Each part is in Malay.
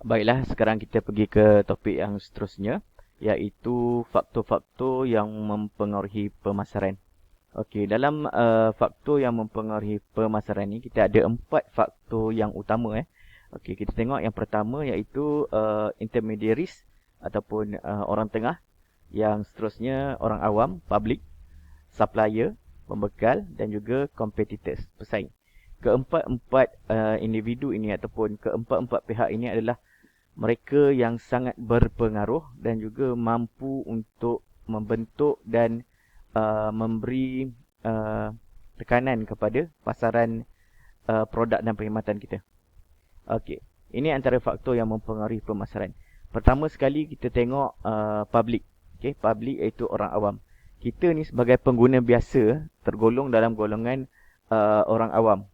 Baiklah, sekarang kita pergi ke topik yang seterusnya, iaitu faktor-faktor yang mempengaruhi pemasaran. Okey, dalam faktor yang mempengaruhi pemasaran ni, kita ada 4 faktor yang utama. Okey, kita tengok yang pertama iaitu intermediaries ataupun orang tengah. Yang seterusnya orang awam, public, supplier, pembekal dan juga competitors, pesaing. Keempat-empat individu ini ataupun keempat-empat pihak ini adalah mereka yang sangat berpengaruh dan juga mampu untuk membentuk dan memberi uh, tekanan kepada pasaran produk dan perkhidmatan kita. Okey, ini antara faktor yang mempengaruhi pemasaran. Pertama sekali kita tengok public. Okey, public iaitu orang awam. Kita ni sebagai pengguna biasa tergolong dalam golongan orang awam,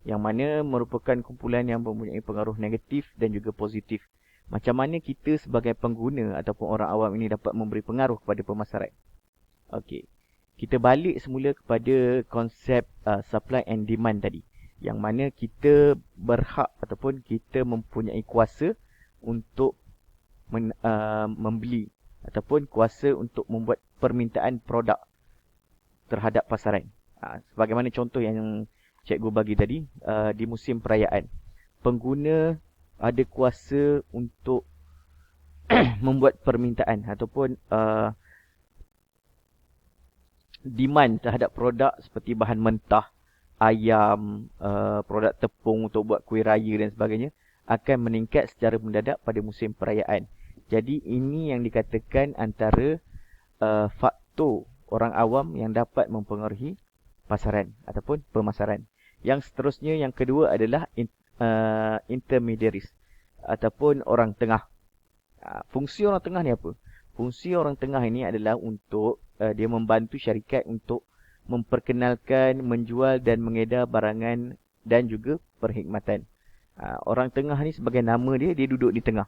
yang mana merupakan kumpulan yang mempunyai pengaruh negatif dan juga positif. Macam mana kita sebagai pengguna ataupun orang awam ini dapat memberi pengaruh kepada pemasaran? Okey. Kita balik semula kepada konsep supply and demand tadi. Yang mana kita berhak ataupun kita mempunyai kuasa untuk membeli ataupun kuasa untuk membuat permintaan produk terhadap pasaran. Sebagaimana contoh yang cikgu bagi tadi, di musim perayaan, pengguna ada kuasa untuk membuat permintaan ataupun demand terhadap produk seperti bahan mentah, ayam, produk tepung untuk buat kuih raya dan sebagainya akan meningkat secara mendadak pada musim perayaan. Jadi ini yang dikatakan antara faktor orang awam yang dapat mempengaruhi pasaran ataupun pemasaran. Yang seterusnya, yang kedua adalah intermediaries ataupun orang tengah. Fungsi orang tengah ni apa? Fungsi orang tengah ini adalah untuk dia membantu syarikat untuk memperkenalkan, menjual dan mengedar barangan dan juga perkhidmatan. Orang tengah ni sebagai nama dia, dia duduk di tengah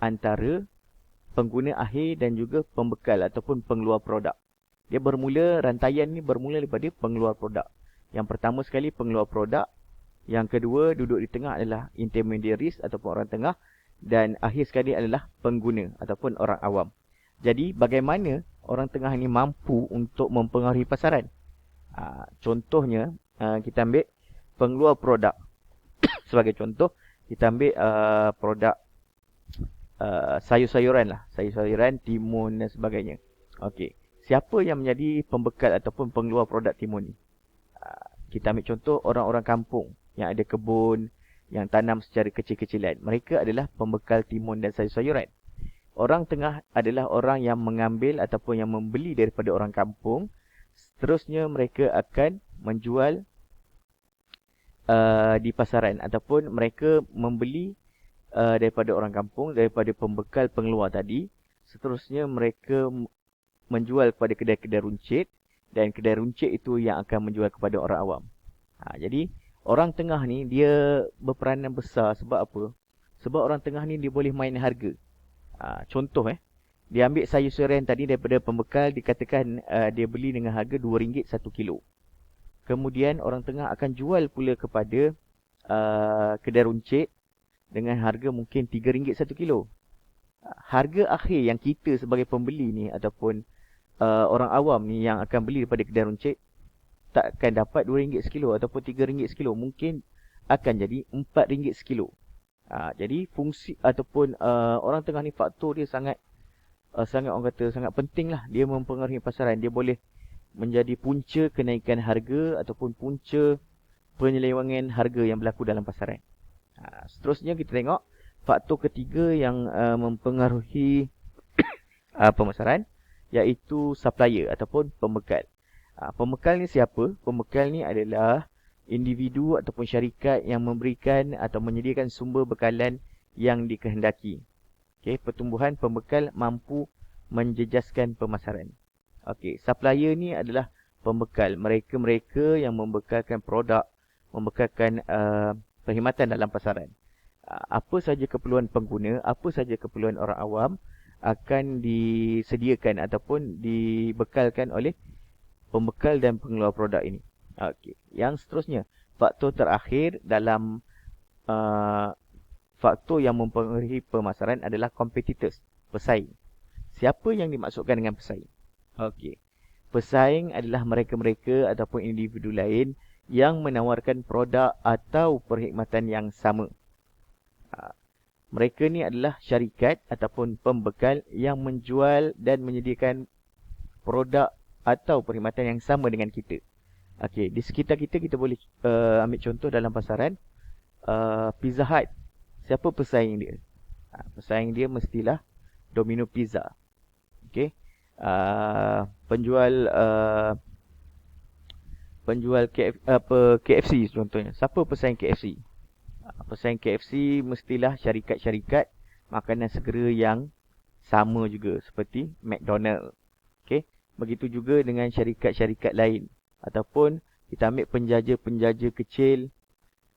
antara pengguna akhir dan juga pembekal ataupun pengeluar produk. Dia bermula, rantaian ni bermula daripada pengeluar produk. Yang pertama sekali pengeluar produk, yang kedua duduk di tengah adalah intermediaries ataupun orang tengah, dan akhir sekali adalah pengguna ataupun orang awam. Jadi bagaimana orang tengah ini mampu untuk mempengaruhi pasaran? Contohnya, kita ambil pengeluar produk. Sebagai contoh, kita ambil produk sayur-sayuran lah. Sayur-sayuran, timun dan sebagainya. Okey. Siapa yang menjadi pembekal ataupun pengeluar produk timun ni? Kita ambil contoh orang-orang kampung yang ada kebun, yang tanam secara kecil-kecilan. Mereka adalah pembekal timun dan sayur-sayuran. Orang tengah adalah orang yang mengambil ataupun yang membeli daripada orang kampung. Seterusnya mereka akan menjual di pasaran ataupun mereka membeli daripada orang kampung, daripada pembekal pengeluar tadi. Seterusnya mereka menjual kepada kedai-kedai runcit dan kedai runcit itu yang akan menjual kepada orang awam. Jadi orang tengah ni dia berperanan besar sebab apa? Sebab orang tengah ni dia boleh main harga. Contoh dia ambil sayur-sayuran tadi daripada pembekal, dikatakan dia beli dengan harga RM2 1 kilo. Kemudian orang tengah akan jual pula kepada kedai runcit dengan harga mungkin RM3 1 kilo. Harga akhir yang kita sebagai pembeli ni ataupun orang awam ni yang akan beli daripada kedai runcit tak akan dapat RM2 sekilo ataupun RM3 sekilo. Mungkin akan jadi RM4 sekilo. Jadi fungsi ataupun orang tengah ni faktor dia sangat orang kata sangat penting lah. Dia mempengaruhi pasaran. Dia boleh menjadi punca kenaikan harga ataupun punca penyelewangan harga yang berlaku dalam pasaran. Seterusnya kita tengok faktor ketiga yang mempengaruhi pemasaran, iaitu supplier ataupun pembekal. Pembekal ni siapa? Pembekal ni adalah individu ataupun syarikat yang memberikan atau menyediakan sumber bekalan yang dikehendaki. Okey, pertumbuhan pembekal mampu menjejaskan pemasaran. Okey, supplier ni adalah pembekal. Mereka-mereka yang membekalkan produk, membekalkan perkhidmatan dalam pasaran. Apa saja keperluan pengguna, apa saja keperluan orang awam akan disediakan ataupun dibekalkan oleh pembekal dan pengeluar produk ini. Okey. Yang seterusnya, faktor terakhir dalam faktor yang mempengaruhi pemasaran adalah competitors, pesaing. Siapa yang dimaksudkan dengan pesaing? Okey. Pesaing adalah mereka-mereka ataupun individu lain yang menawarkan produk atau perkhidmatan yang sama. Mereka ni adalah syarikat ataupun pembekal yang menjual dan menyediakan produk atau perkhidmatan yang sama dengan kita. Okey, di sekitar kita boleh ambil contoh dalam pasaran. Pizza Hut. Siapa pesaing dia? Pesaing dia mestilah Domino Pizza. Okey. Penjual KFC contohnya. Siapa pesaing KFC? Pesaing KFC mestilah syarikat-syarikat makanan segera yang sama juga seperti McDonald. Okey. Begitu juga dengan syarikat-syarikat lain ataupun kita ambil penjaja-penjaja kecil,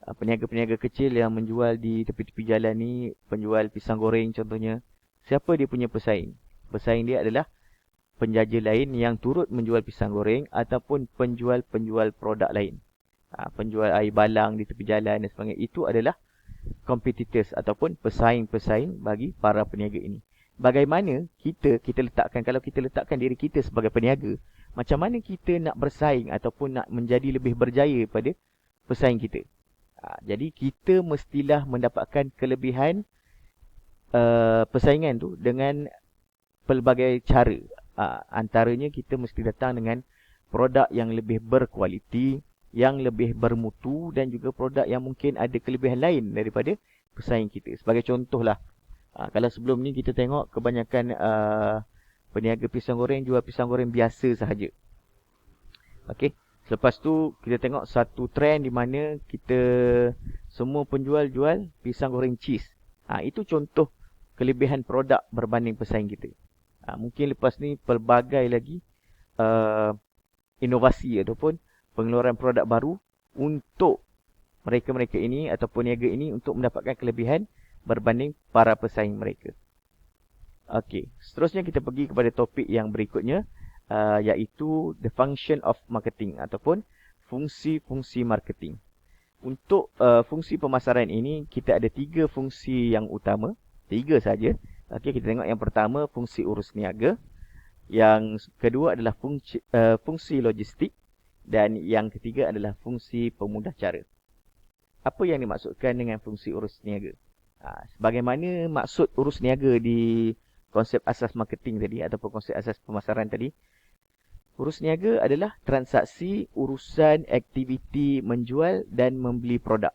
peniaga-peniaga kecil yang menjual di tepi-tepi jalan ni, penjual pisang goreng contohnya. Siapa dia punya pesaing? Pesaing dia adalah penjaja lain yang turut menjual pisang goreng ataupun penjual-penjual produk lain. Penjual air balang di tepi jalan dan sebagainya. Itu adalah competitors ataupun pesaing-pesaing bagi para peniaga ini. Bagaimana kita letakkan, kalau kita letakkan diri kita sebagai peniaga, macam mana kita nak bersaing ataupun nak menjadi lebih berjaya pada pesaing kita? Jadi kita mestilah mendapatkan kelebihan persaingan tu dengan pelbagai cara. Antaranya kita mesti datang dengan produk yang lebih berkualiti, yang lebih bermutu dan juga produk yang mungkin ada kelebihan lain daripada pesaing kita. Sebagai contohlah, kalau sebelum ni kita tengok kebanyakan peniaga pisang goreng jual pisang goreng biasa sahaja. Okey. Selepas tu kita tengok satu trend di mana kita semua penjual jual pisang goreng cheese. Itu contoh kelebihan produk berbanding pesaing kita. Mungkin lepas ni pelbagai lagi inovasi ataupun pengeluaran produk baru untuk mereka-mereka ini ataupun peniaga ini untuk mendapatkan kelebihan berbanding para pesaing mereka. Okey, seterusnya kita pergi kepada topik yang berikutnya, iaitu the function of marketing ataupun fungsi-fungsi marketing. Untuk fungsi pemasaran ini, kita ada 3 fungsi yang utama. 3 saja. Okey, kita tengok yang pertama, fungsi urus niaga. Yang kedua adalah fungsi logistik. Dan yang ketiga adalah fungsi pemudah cara. Apa yang dimaksudkan dengan fungsi urus niaga? Sebagaimana maksud urus niaga di konsep asas marketing tadi ataupun konsep asas pemasaran tadi, urus niaga adalah transaksi, urusan, aktiviti menjual dan membeli produk.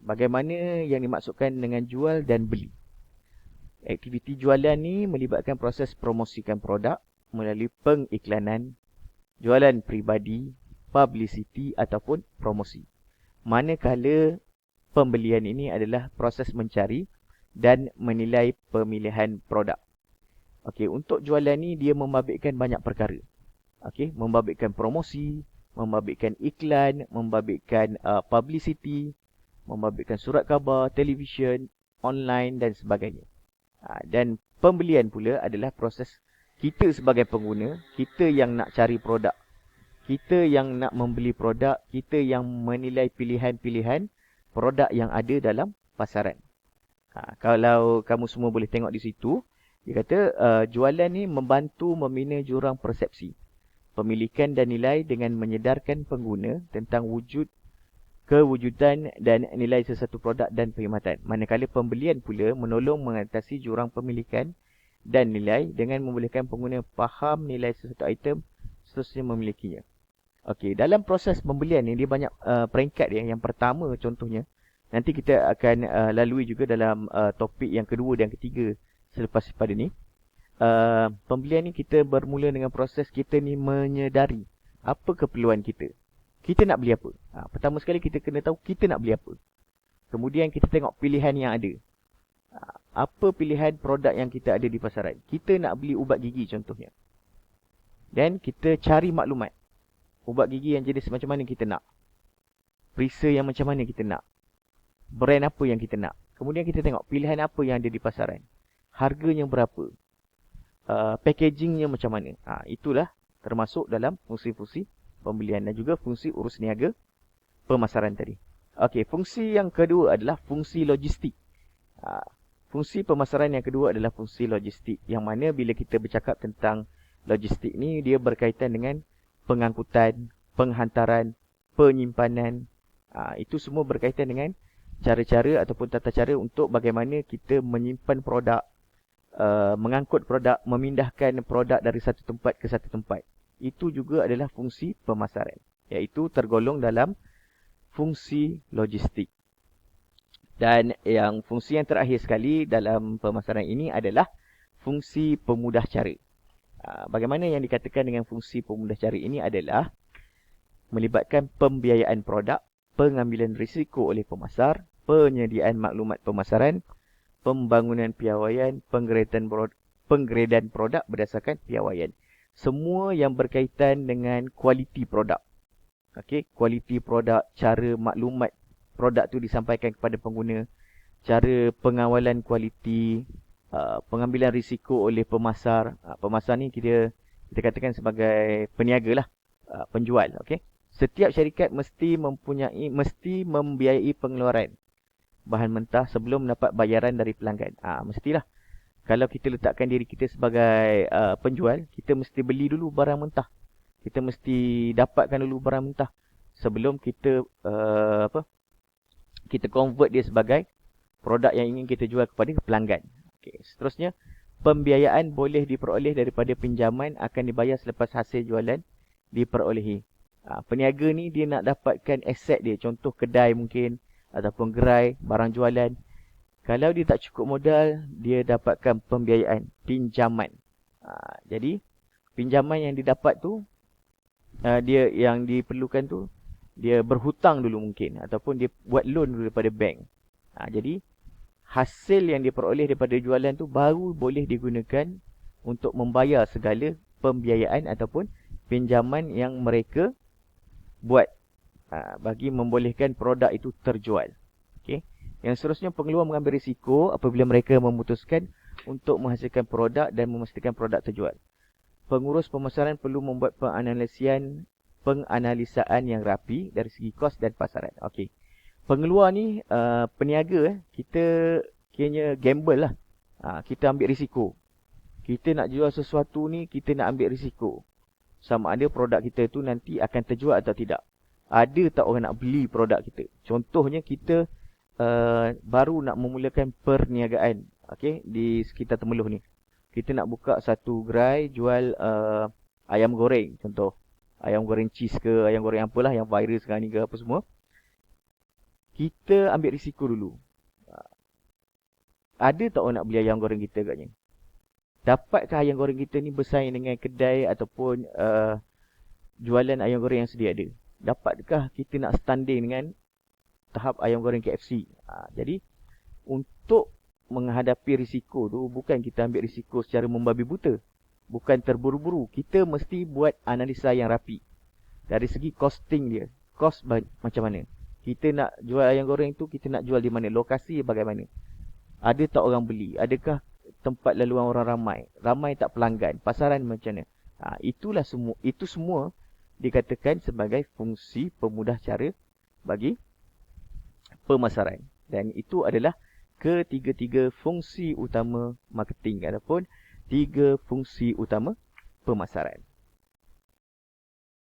Bagaimana yang dimaksudkan dengan jual dan beli? Aktiviti jualan ni melibatkan proses promosikan produk melalui pengiklanan, jualan peribadi, publicity ataupun promosi. Manakala pembelian ini adalah proses mencari dan menilai pemilihan produk. Okey, untuk jualan ni dia membabitkan banyak perkara. Okey, membabitkan promosi, membabitkan iklan, membabitkan publicity, membabitkan surat khabar, televisyen, online dan sebagainya. Dan pembelian pula adalah proses kita sebagai pengguna, kita yang nak cari produk, kita yang nak membeli produk, kita yang menilai pilihan-pilihan produk yang ada dalam pasaran. Kalau kamu semua boleh tengok di situ, dia kata jualan ni membantu membina jurang persepsi, pemilikan dan nilai dengan menyedarkan pengguna tentang kewujudan dan nilai sesuatu produk dan perkhidmatan. Manakala pembelian pula menolong mengatasi jurang pemilikan dan nilai dengan membolehkan pengguna faham nilai sesuatu item seterusnya memilikinya. Okey, dalam proses pembelian ni dia banyak peringkat dia. Yang pertama contohnya, nanti kita akan lalui juga dalam topik yang kedua dan ketiga selepas pada ni. Pembelian ni kita bermula dengan proses kita ni menyedari apa keperluan kita. Kita nak beli apa? Pertama sekali kita kena tahu kita nak beli apa. Kemudian kita tengok pilihan yang ada. Apa pilihan produk yang kita ada di pasaran. Kita nak beli ubat gigi contohnya. Dan kita cari maklumat. Ubat gigi yang jenis macam mana kita nak. Perisa yang macam mana kita nak. Brand apa yang kita nak. Kemudian kita tengok pilihan apa yang ada di pasaran. Harganya berapa. Packagingnya macam mana. Itulah termasuk dalam fungsi-fungsi pembelian dan juga fungsi urus niaga pemasaran tadi. Okey, fungsi yang kedua adalah fungsi logistik. Fungsi pemasaran yang kedua adalah fungsi logistik. Yang mana bila kita bercakap tentang logistik ni, dia berkaitan dengan pengangkutan, penghantaran, penyimpanan. Itu semua berkaitan dengan cara-cara ataupun tata cara untuk bagaimana kita menyimpan produk, mengangkut produk, memindahkan produk dari satu tempat ke satu tempat. Itu juga adalah fungsi pemasaran, iaitu tergolong dalam fungsi logistik. Dan yang fungsi yang terakhir sekali dalam pemasaran ini adalah fungsi pemudah cara. Bagaimana yang dikatakan dengan fungsi pemudah cara ini adalah melibatkan pembiayaan produk, pengambilan risiko oleh pemasar, penyediaan maklumat pemasaran, pembangunan piawaian, penggradean produk berdasarkan piawaian. Semua yang berkaitan dengan kualiti produk. Okey, kualiti produk, cara maklumat produk tu disampaikan kepada pengguna, cara pengawalan kualiti, pengambilan risiko oleh pemasar. Pemasar ni kita katakan sebagai peniaga lah, penjual. Okey, setiap syarikat mesti membiayai pengeluaran bahan mentah sebelum mendapat bayaran dari pelanggan. Mestilah. Kalau kita letakkan diri kita sebagai penjual, kita mesti beli dulu barang mentah. Kita mesti dapatkan dulu barang mentah sebelum kita kita convert dia sebagai produk yang ingin kita jual kepada pelanggan. Okey, seterusnya, pembiayaan boleh diperoleh daripada pinjaman, akan dibayar selepas hasil jualan diperolehi. Peniaga ni dia nak dapatkan aset dia, contoh kedai mungkin ataupun gerai, barang jualan. Kalau dia tak cukup modal, dia dapatkan pembiayaan, pinjaman. Jadi pinjaman yang didapat tu, dia yang diperlukan tu, dia berhutang dulu mungkin, ataupun dia buat loan dulu daripada bank. Jadi hasil yang diperoleh daripada jualan tu baru boleh digunakan untuk membayar segala pembiayaan ataupun pinjaman yang mereka buat, bagi membolehkan produk itu terjual. Okey. Yang seterusnya, pengeluar mengambil risiko apabila mereka memutuskan untuk menghasilkan produk dan memastikan produk terjual. Pengurus pemasaran perlu membuat penganalisaan yang rapi dari segi kos dan pasaran. Okey. Pengeluar ni, peniaga, kita kiranya gamble lah. Kita ambil risiko. Kita nak jual sesuatu ni, kita nak ambil risiko. Sama ada produk kita tu nanti akan terjual atau tidak. Ada tak orang nak beli produk kita? Contohnya kita baru nak memulakan perniagaan, okey, di sekitar Temeloh ni. Kita nak buka satu gerai jual ayam goreng, contoh. Ayam goreng cheese ke, ayam goreng apalah yang viral sekarang ni ke apa semua. Kita ambil risiko dulu. Ada tak orang nak beli ayam goreng kita agaknya? Dapatkah ayam goreng kita ni bersaing dengan kedai ataupun jualan ayam goreng yang sedia ada? Dapatkah kita nak standing dengan tahap ayam goreng KFC? Jadi, untuk menghadapi risiko tu, bukan kita ambil risiko secara membabi buta. Bukan terburu-buru. Kita mesti buat analisa yang rapi. Dari segi costing dia. Cost macam mana? Kita nak jual ayam goreng tu, kita nak jual di mana? Lokasi bagaimana? Ada tak orang beli? Adakah tempat laluan orang ramai? Ramai tak pelanggan? Pasaran macam mana? Itu semua dikatakan sebagai fungsi pemudah cara bagi pemasaran. Dan itu adalah ketiga-tiga fungsi utama marketing ataupun 3 fungsi utama pemasaran.